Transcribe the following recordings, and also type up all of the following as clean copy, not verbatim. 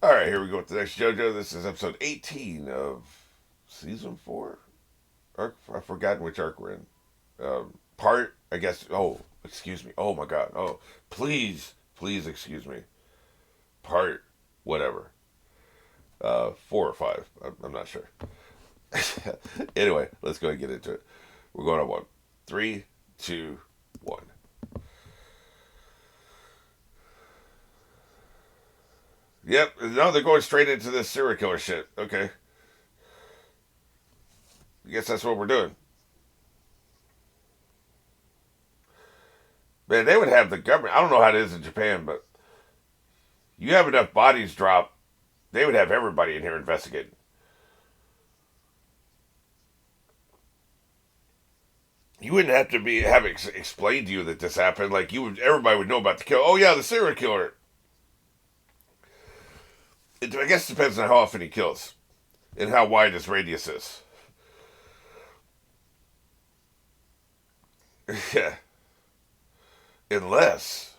Alright, here we go with the next JoJo. This is episode 18 of season 4? Arc? I've forgotten which arc we're in. Part, I guess. Oh, excuse me. Oh my god. Oh, please excuse me. Part, whatever. 4 or 5. I'm not sure. Anyway, let's go and get into it. We're going on one. 3, 2, 1. Yep. No, they're going straight into this serial killer shit. Okay. I guess that's what we're doing. Man, they would have the government. I don't know how it is in Japan, but you have enough bodies drop, they would have everybody in here investigating. You wouldn't have to have explained to you that this happened. Like you would, everybody would know about the kill. Oh yeah, the serial killer. I guess it depends on how often he kills and how wide his radius is. Yeah, unless,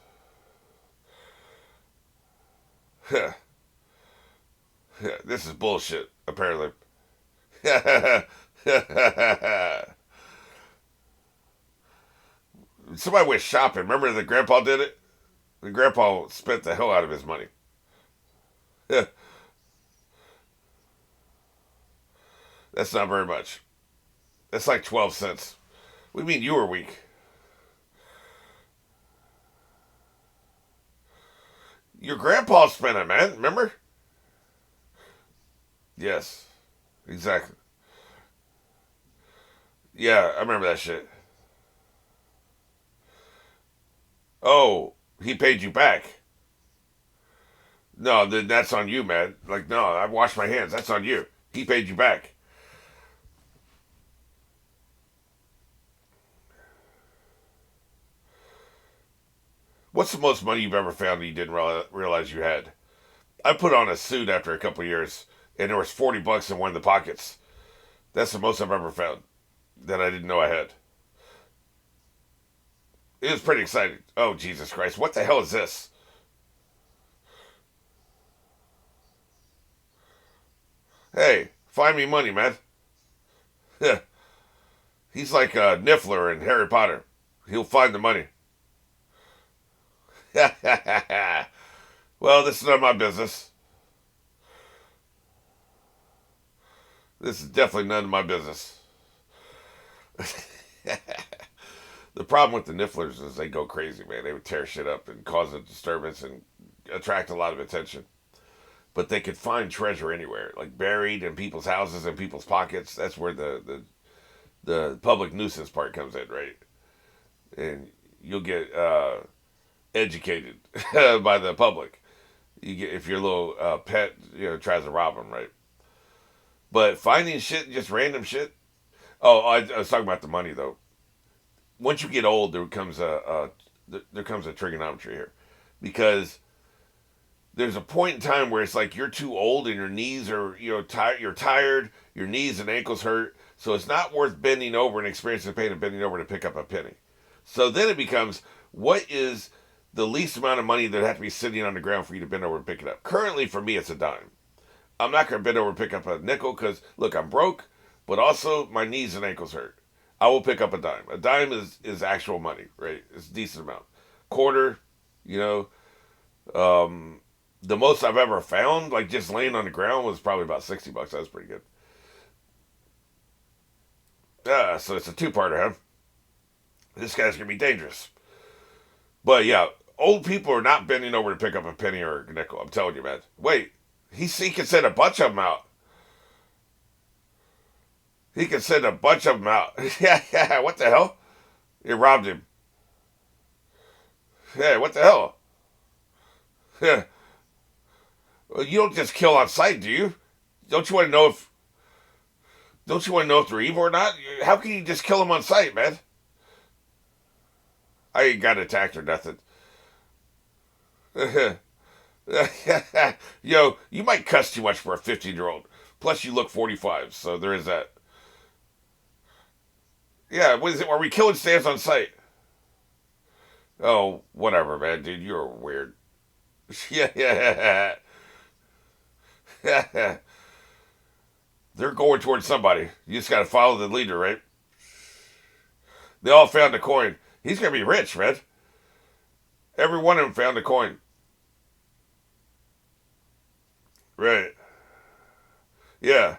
yeah, this is bullshit. Apparently, somebody went shopping. Remember the grandpa did it. The grandpa spent the hell out of his money. That's not very much. That's like 12 cents. We mean you were weak. Your grandpa spent it, man. Remember? Yes, exactly. Yeah, I remember that shit. Oh, he paid you back. No, then that's on you, man. Like, no, I washed my hands. That's on you. He paid you back. What's the most money you've ever found that you didn't realize you had? I put on a suit after a couple of years, and there was $40 in one of the pockets. That's the most I've ever found that I didn't know I had. It was pretty exciting. Oh, Jesus Christ. What the hell is this? Hey, find me money, man. He's like a Niffler in Harry Potter. He'll find the money. Well, this is none of my business. This is definitely none of my business. The problem with the Nifflers is they go crazy, man. They would tear shit up and cause a disturbance and attract a lot of attention. But they could find treasure anywhere, like buried in people's houses and people's pockets. That's where the public nuisance part comes in, right? And you'll get educated by the public. You get if your little pet, tries to rob them, right? But finding shit, just random shit. Oh, I was talking about the money though. Once you get old, there comes a trigonometry here, because there's a point in time where it's like you're too old and your knees are tired. You're tired. Your knees and ankles hurt, so it's not worth bending over and experiencing the pain of bending over to pick up a penny. So then it becomes, what is the least amount of money that would have to be sitting on the ground for you to bend over and pick it up? Currently, for me, it's a dime. I'm not going to bend over and pick up a nickel because, look, I'm broke, but also my knees and ankles hurt. I will pick up a dime. A dime is actual money, right? It's a decent amount. Quarter, you know, the most I've ever found, like just laying on the ground, was probably about $60. That was pretty good. So it's a two-parter, huh? This guy's going to be dangerous. But yeah, old people are not bending over to pick up a penny or a nickel. I'm telling you, man. Wait, he can send a bunch of them out. He can send a bunch of them out. Yeah. What the hell? You robbed him. Yeah, what the hell? Yeah. Well, you don't just kill on sight, do you? Don't you want to know if Don't you want to know if they're evil or not? How can you just kill them on sight, man? I ain't got attacked or nothing. Yo, you might cuss too much for a 15-year-old. Plus, you look 45, so there is that. Yeah, what is it? Are we killing stands on sight? Oh, whatever, man, dude. You're weird. Yeah. They're going towards somebody. You just gotta follow the leader, right? They all found a coin. He's gonna be rich, man. Every one of them found a coin. Right. Yeah.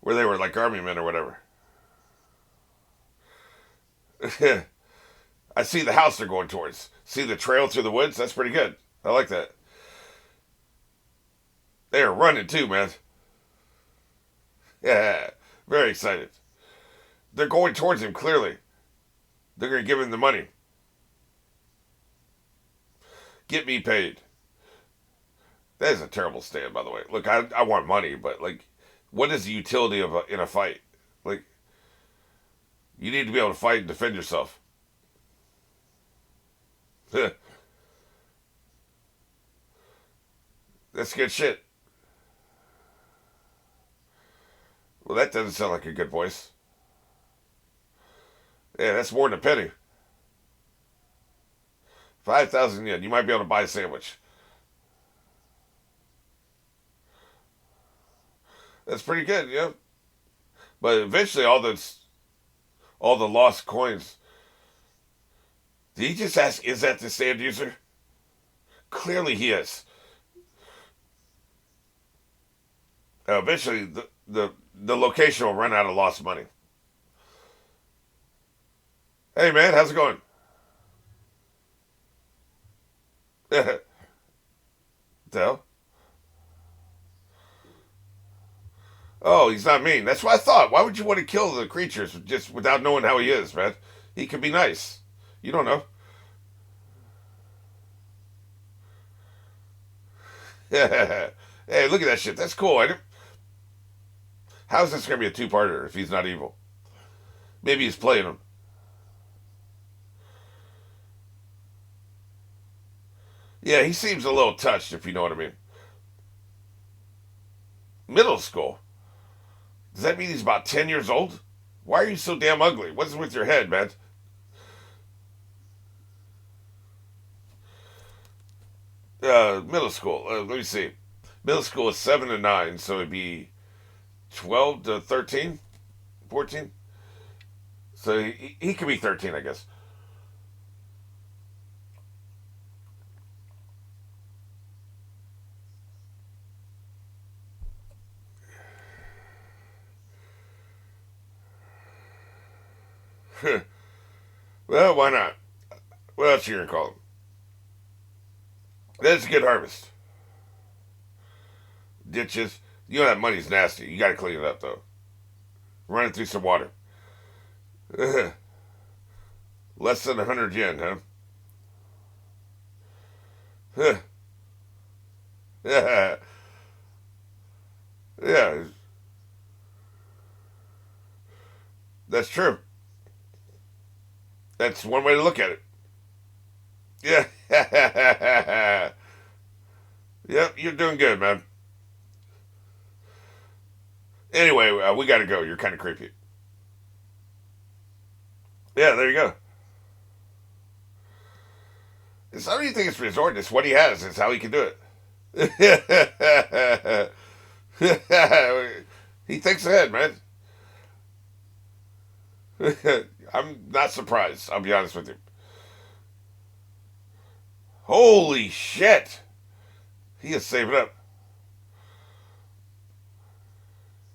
Where they were like army men or whatever. I see the house they're going towards. See the trail through the woods? That's pretty good. I like that. They are running too, man. Yeah. Very excited. They're going towards him, clearly. They're going to give him the money. Get me paid. That is a terrible stand, by the way. Look, I want money, but, like, what is the utility of in a fight? Like, you need to be able to fight and defend yourself. That's good shit. Well, that doesn't sound like a good voice. Yeah, that's more than a penny. 5,000 yen. You might be able to buy a sandwich. That's pretty good, yeah. But eventually, all the lost coins. Did he just ask, "Is that the stand user?" Clearly, he is. Eventually, the location will run out of lost money. Hey, man, how's it going? The hell? Oh, he's not mean. That's what I thought. Why would you want to kill the creatures just without knowing how he is, man? He could be nice. You don't know. Hey, look at that shit. That's cool. How's this going to be a two-parter if he's not evil? Maybe he's playing him. Yeah, he seems a little touched, if you know what I mean. Middle school. Does that mean he's about 10 years old? Why are you so damn ugly? What's with your head, man? Middle school. Let me see. Middle school is 7 to 9, so it'd be 12 to 13, 14. So he could be 13, I guess. Well, why not? What else are you going to call him? That's a good harvest. Ditches. You know that money's nasty. You got to clean it up, though. Run it through some water. Less than 100 yen, huh? Yeah. Yeah, that's true. That's one way to look at it. Yeah. Yep, you're doing good, man. Anyway, we got to go. You're kind of creepy. Yeah, there you go. It's not anything it's resort. It's what he has. It's how he can do it. He thinks ahead, man. I'm not surprised. I'll be honest with you. Holy shit! He is saving up.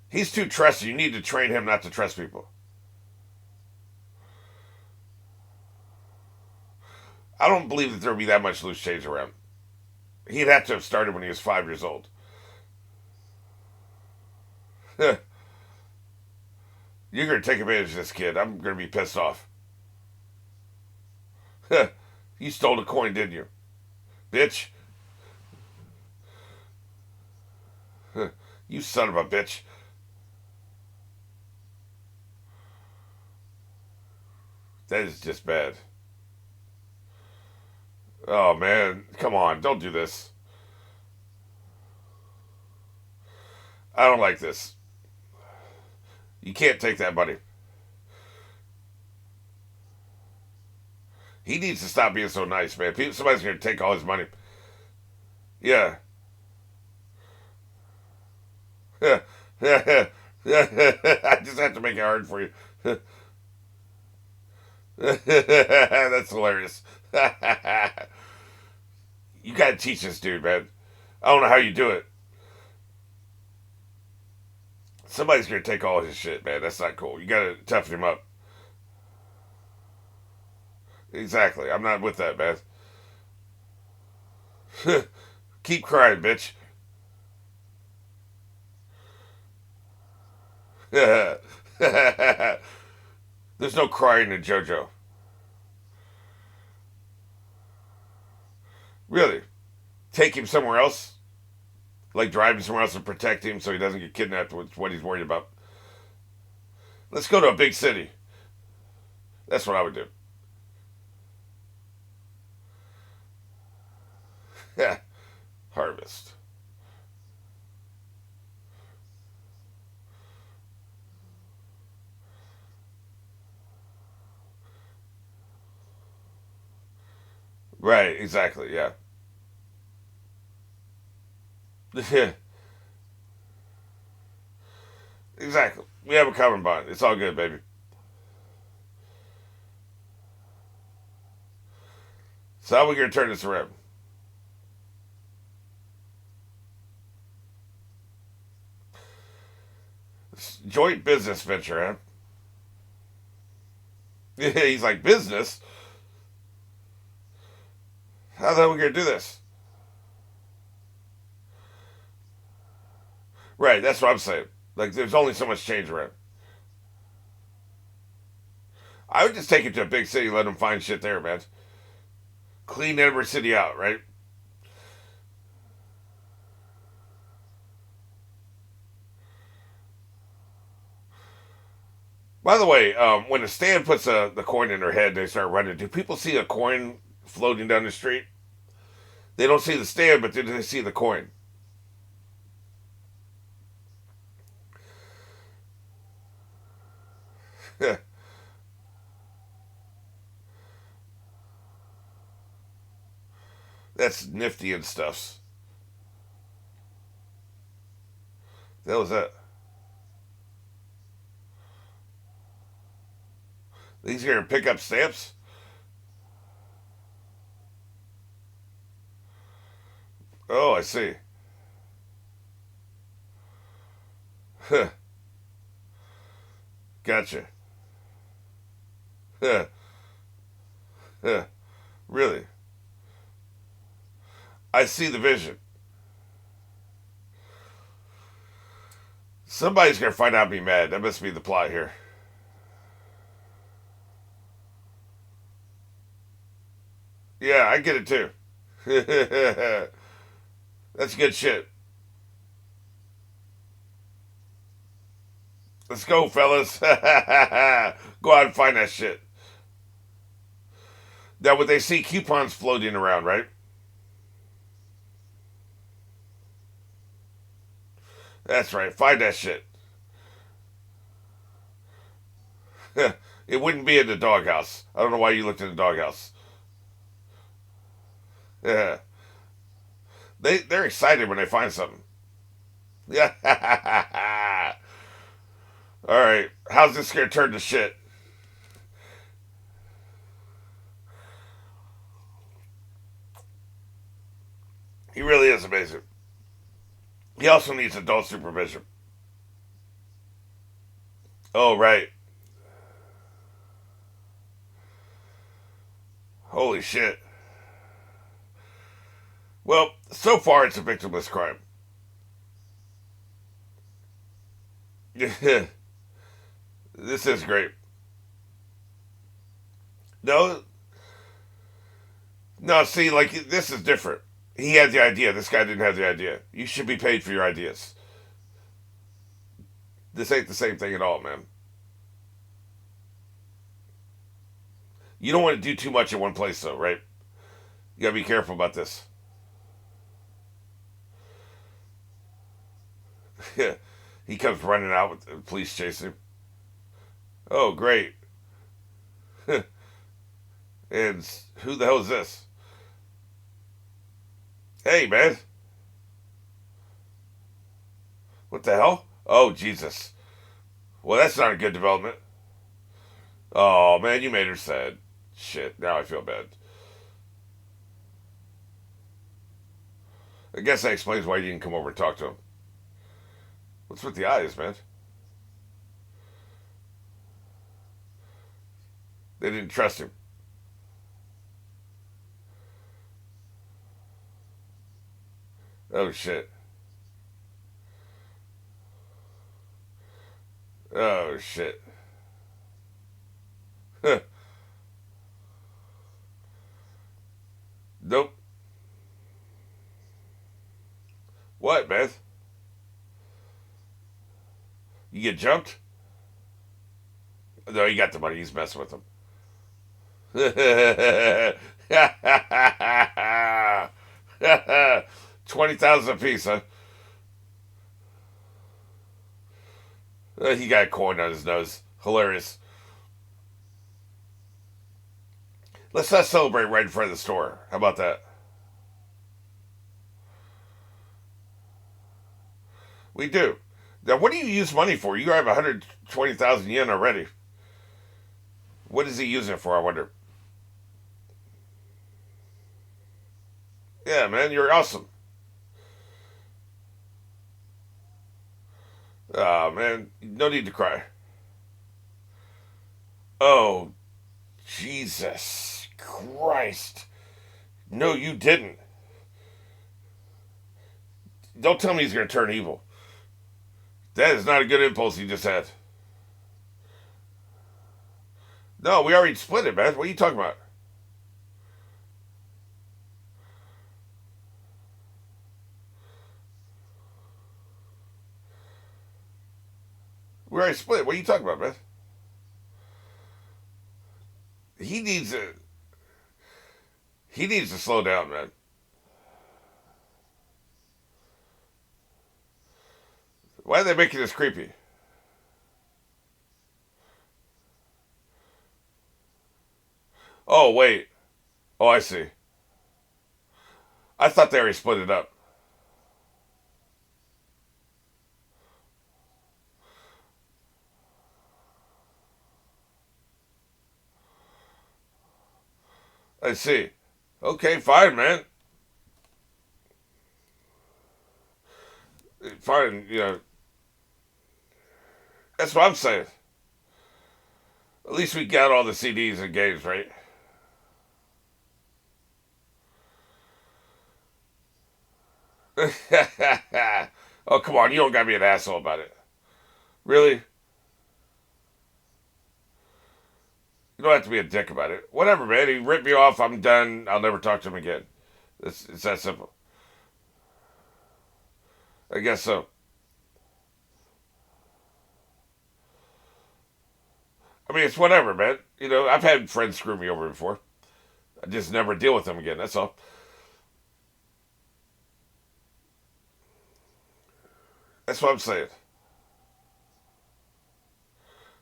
He's too trusty. You need to train him not to trust people. I don't believe that there would be that much loose change around. He'd have to have started when he was 5 years old. You're going to take advantage of this kid. I'm going to be pissed off. You stole the coin, didn't you? Bitch. You son of a bitch. That is just bad. Oh, man. Come on. Don't do this. I don't like this. You can't take that money. He needs to stop being so nice, man. Somebody's going to take all his money. Yeah. I just have to make it hard for you. That's hilarious. You gotta teach this dude, man. I don't know how you do it. Somebody's gonna take all his shit, man. That's not cool. You gotta toughen him up. Exactly. I'm not with that, man. Keep crying, bitch. There's no crying in JoJo. Really? Take him somewhere else? Like drive him somewhere else and protect him so he doesn't get kidnapped with what he's worried about? Let's go to a big city. That's what I would do. Yeah. Harvest. Right, exactly, yeah. Exactly. We have a common bond. It's all good, baby. So how are we gonna turn this around? Joint business venture, huh? He's like, business? How the hell are we gonna do this? Right, that's what I'm saying. Like, there's only so much change around. I would just take it to a big city, let them find shit there, man. Clean every city out, right? By the way, when a stand puts the coin in their head, they start running. Do people see a coin floating down the street? They don't see the stand, but they see the coin. That's nifty and stuffs. That was that. These here pick up stamps. Oh, I see. Gotcha. Really? I see the vision. Somebody's gonna find out and be mad. That must be the plot here. Yeah, I get it too. That's good shit. Let's go, fellas. Go out and find that shit. Now, would they see coupons floating around, right? That's right. Find that shit. It wouldn't be in the doghouse. I don't know why you looked in the doghouse. Yeah. They're excited when they find something. Yeah. All right. How's this gonna turn to shit? He really is amazing. He also needs adult supervision. Oh, right. Holy shit. Well, so far it's a victimless crime. This is great. No, no, see, like, this is different. He had the idea. This guy didn't have the idea. You should be paid for your ideas. This ain't the same thing at all, man. You don't want to do too much in one place, though, right? You gotta be careful about this. He comes running out with the police chasing him. Oh, great. And who the hell is this? Hey, man. What the hell? Oh, Jesus. Well, that's not a good development. Oh, man, you made her sad. Shit, now I feel bad. I guess that explains why you didn't come over and talk to him. What's with the eyes, man? They didn't trust him. Oh, shit. Oh, shit. Nope. What, man? You get jumped? No, he got the money. He's messing with them. 20,000 apiece, huh? He got a coin on his nose. Hilarious. Let's not celebrate right in front of the store. How about that? We do. Now, what do you use money for? You have 120,000 yen already. What is he using it for, I wonder? Yeah, man, you're awesome. Oh, man, no need to cry. Oh, Jesus Christ. No, you didn't. Don't tell me he's going to turn evil. That is not a good impulse he just had. No, we already split it, man. What are you talking about? We already split. What are you talking about, man? He needs to. He needs to slow down, man. Why are they making this creepy? Oh wait. Oh, I see. I thought they already split it up. I see. Okay, fine, man. Fine. That's what I'm saying. At least we got all the CDs and games, right? Oh, come on. You don't got to be an asshole about it. Really? You don't have to be a dick about it. Whatever, man. He ripped me off. I'm done. I'll never talk to him again. It's that simple. I guess so. I mean, it's whatever, man. I've had friends screw me over before. I just never deal with them again. That's all. That's what I'm saying.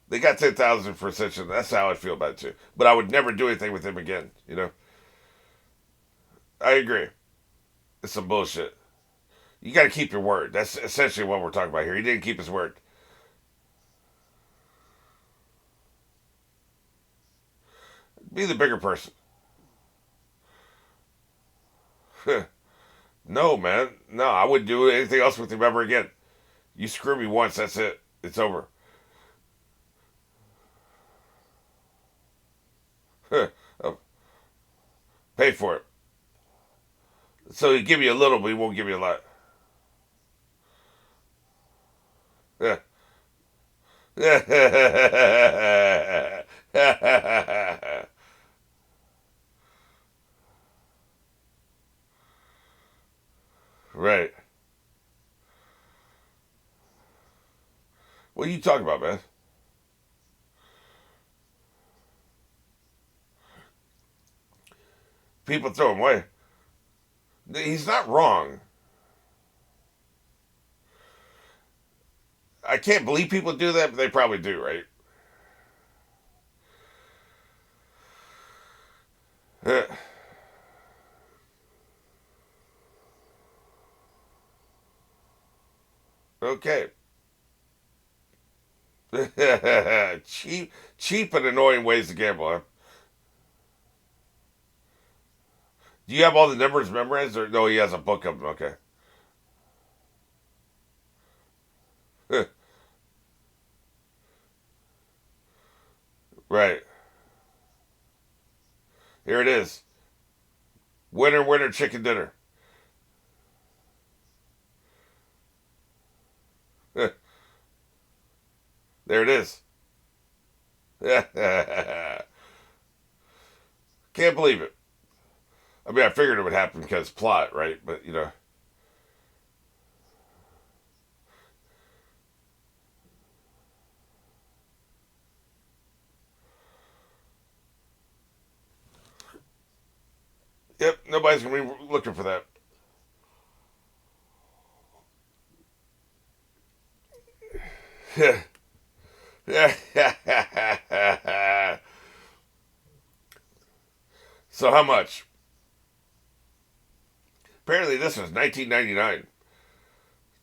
They got 10,000 for Ascension. That's how I feel about it too. But I would never do anything with him again. I agree. It's some bullshit. You got to keep your word. That's essentially what we're talking about here. He didn't keep his word. Be the bigger person. No, man. No, I wouldn't do anything else with him ever again. You screw me once, that's it. It's over. Oh, pay for it. So he give you a little, but he won't give you a lot. Yeah. Right. What are you talking about, man? People throw him away. He's not wrong. I can't believe people do that, but they probably do, right? Okay. Cheap and annoying ways to gamble, huh? Do you have all the numbers memorized, or no? He has a book of them. Okay. Right. Here it is. Winner, winner, chicken dinner. There it is. Can't believe it. I mean, I figured it would happen because plot, right? But you know, yep. Nobody's gonna be looking for that. So how much? Apparently, this was 1999,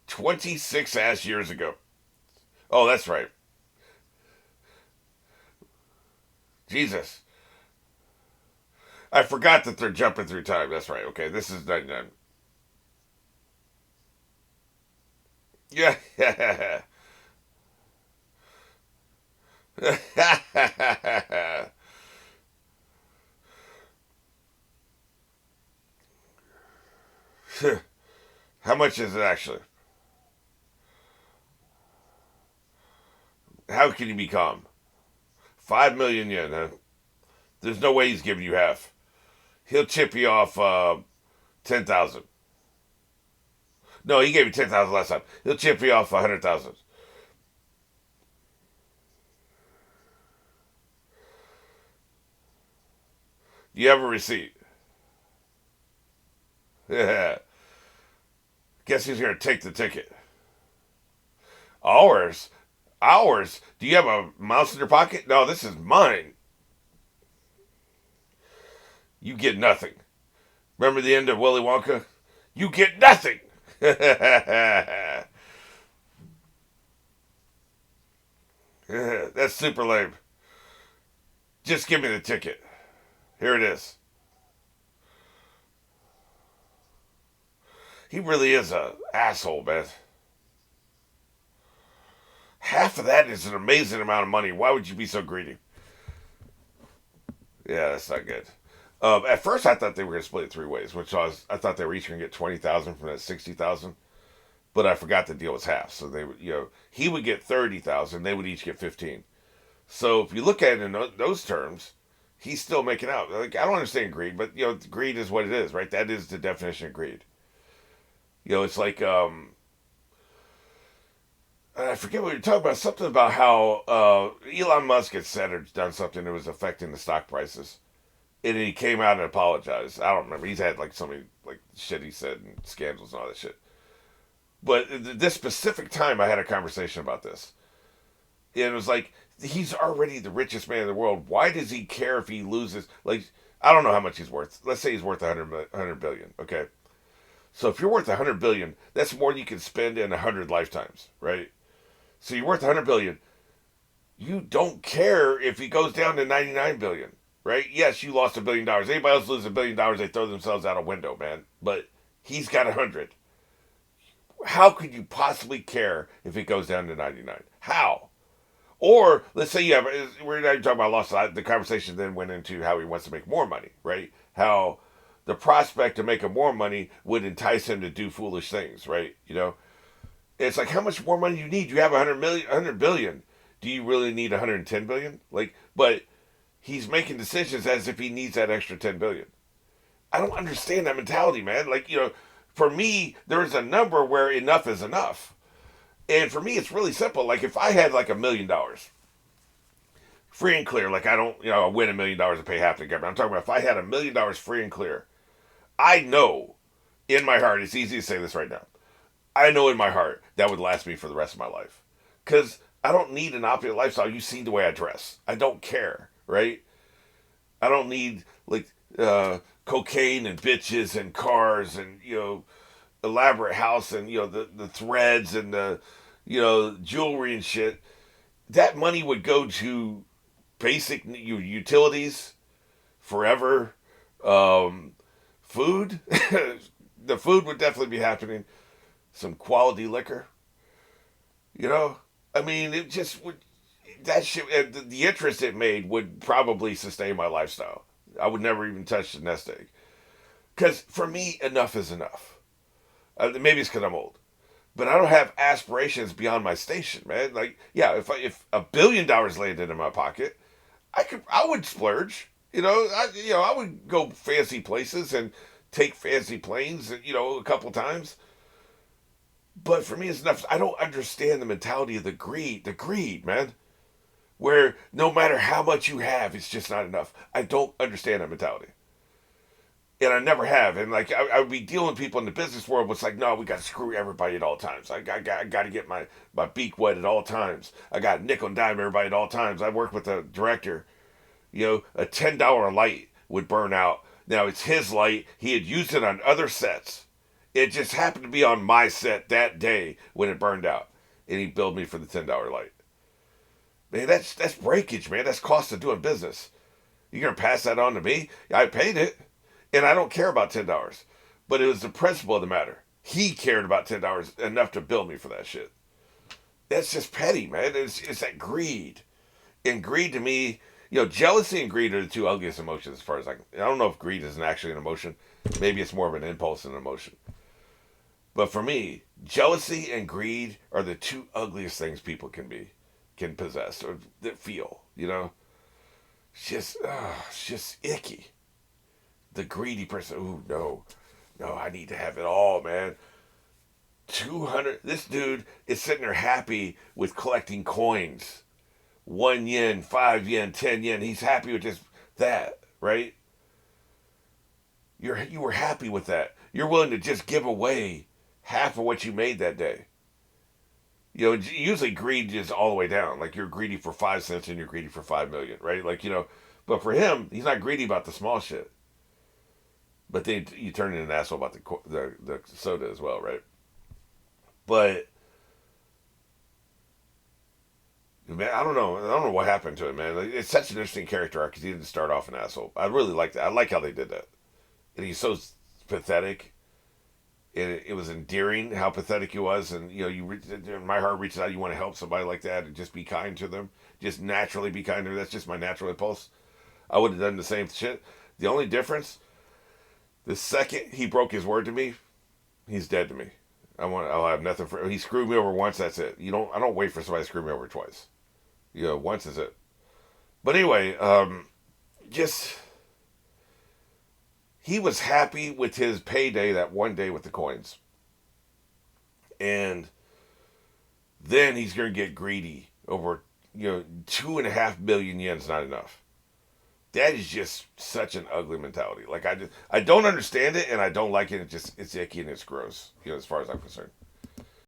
26 ass years ago. Oh, that's right. Jesus, I forgot that they're jumping through time. That's right. Okay, this is 99. Yeah. How much is it actually? How can you be calm? 5 million yen, huh? There's no way he's giving you half. He'll chip you off 10,000. No, he gave you 10,000 last time. He'll chip you off 100,000. Do you have a receipt? Yeah. Guess who's gonna take the ticket? Ours? Ours? Do you have a mouse in your pocket? No, this is mine. You get nothing. Remember the end of Willy Wonka? You get nothing. That's super lame. Just give me the ticket. Here it is. He really is a asshole, man. Half of that is an amazing amount of money. Why would you be so greedy? Yeah, that's not good. At first, I thought they were going to split it three ways, which I thought they were each going to get 20,000 from that 60,000. But I forgot the deal was half, so they would, he would get 30,000. They would each get 15. So if you look at it in those terms, he's still making out. Like I don't understand greed, but greed is what it is, right? That is the definition of greed. It's like I forget what you're talking about. Something about how Elon Musk had said or done something that was affecting the stock prices, and he came out and apologized. I don't remember. He's had like so many like shit he said and scandals and all that shit. But this specific time, I had a conversation about this, and it was like he's already the richest man in the world. Why does he care if he loses? Like I don't know how much he's worth. Let's say he's worth 100 billion. Okay, so if you're worth 100 billion, that's more than you can spend in 100 lifetimes, right? So you're worth 100 billion. You don't care if he goes down to 99 billion, right? Yes, you lost $1 billion. Anybody else loses $1 billion, they throw themselves out a window, man. But he's got 100. How could you possibly care if it goes down to 99? How? Or let's say you have, we're not talking about loss. The conversation then went into how he wants to make more money, right? How the prospect of making more money would entice him to do foolish things, right? It's like how much more money do you need? You have 100 billion. Do you really need 110 billion? Like, but he's making decisions as if he needs that extra 10 billion. I don't understand that mentality, man. Like, for me, there is a number where enough is enough. And for me, it's really simple. Like, if I had like $1 million, free and clear, like I don't, win $1 million and pay half the government. I'm talking about if I had $1 million free and clear, I know in my heart, it's easy to say this right now. I know in my heart that would last me for the rest of my life. Because I don't need an opulent lifestyle. You've seen the way I dress. I don't care, right? I don't need, like, cocaine and bitches and cars and, elaborate house and the threads and the jewelry and shit, that money would go to basic utilities forever. Food, the food would definitely be happening. Some quality liquor, I mean, it just would. That shit, the interest it made would probably sustain my lifestyle. I would never even touch the nest egg. Because for me, enough is enough. Maybe it's because I'm old. But I don't have aspirations beyond my station, man. Like, yeah, if $1 billion landed in my pocket, I would splurge. I would go fancy places and take fancy planes, a couple times. But for me, it's enough. I don't understand the mentality of the greed, man. Where no matter how much you have, it's just not enough. I don't understand that mentality. And I never have. And like I would be dealing with people in the business world, it's like, no, we got to screw everybody at all times. I got to get my beak wet at all times. I got nickel and dime everybody at all times. I work with a director. A $10 light would burn out. Now it's his light. He had used it on other sets. It just happened to be on my set that day when it burned out. And he billed me for the $10 light. Man, that's breakage, man. That's cost of doing business. You're going to pass that on to me? I paid it. And I don't care about $10. But it was the principle of the matter. He cared about $10 enough to bill me for that shit. That's just petty, man. It's that greed. And greed to me, jealousy and greed are the two ugliest emotions as far as I don't know if greed is actually an emotion. Maybe it's more of an impulse than an emotion. But for me, jealousy and greed are the two ugliest things people can possess or that feel, It's just icky. The greedy person, ooh, no, I need to have it all, man. 200, this dude is sitting there happy with collecting coins. 1 yen, 5 yen, 10 yen. He's happy with just that, right? You were happy with that. You're willing to just give away half of what you made that day. Usually greed is all the way down. Like you're greedy for 5 cents and you're greedy for 5 million, right? But for him, he's not greedy about the small shit. But then you turn into an asshole about the soda as well, right? But man, I don't know what happened to him, man. It's such an interesting character arc because he didn't start off an asshole. I really like that. I like how they did that, and he's so pathetic. It was endearing how pathetic he was, and my heart reaches out. You want to help somebody like that and just be kind to them, just naturally be kind to them. That's just my natural impulse. I would have done the same shit. The only difference, the second he broke his word to me, he's dead to me. I'll have nothing for. He screwed me over once. That's it. I don't wait for somebody to screw me over twice. Once is it. But anyway, just. He was happy with his payday that one day with the coins. And then he's going to get greedy over, 2.5 million yen's not enough. That is just such an ugly mentality. Like I don't understand it and I don't like it. It's icky and it's gross, as far as I'm concerned.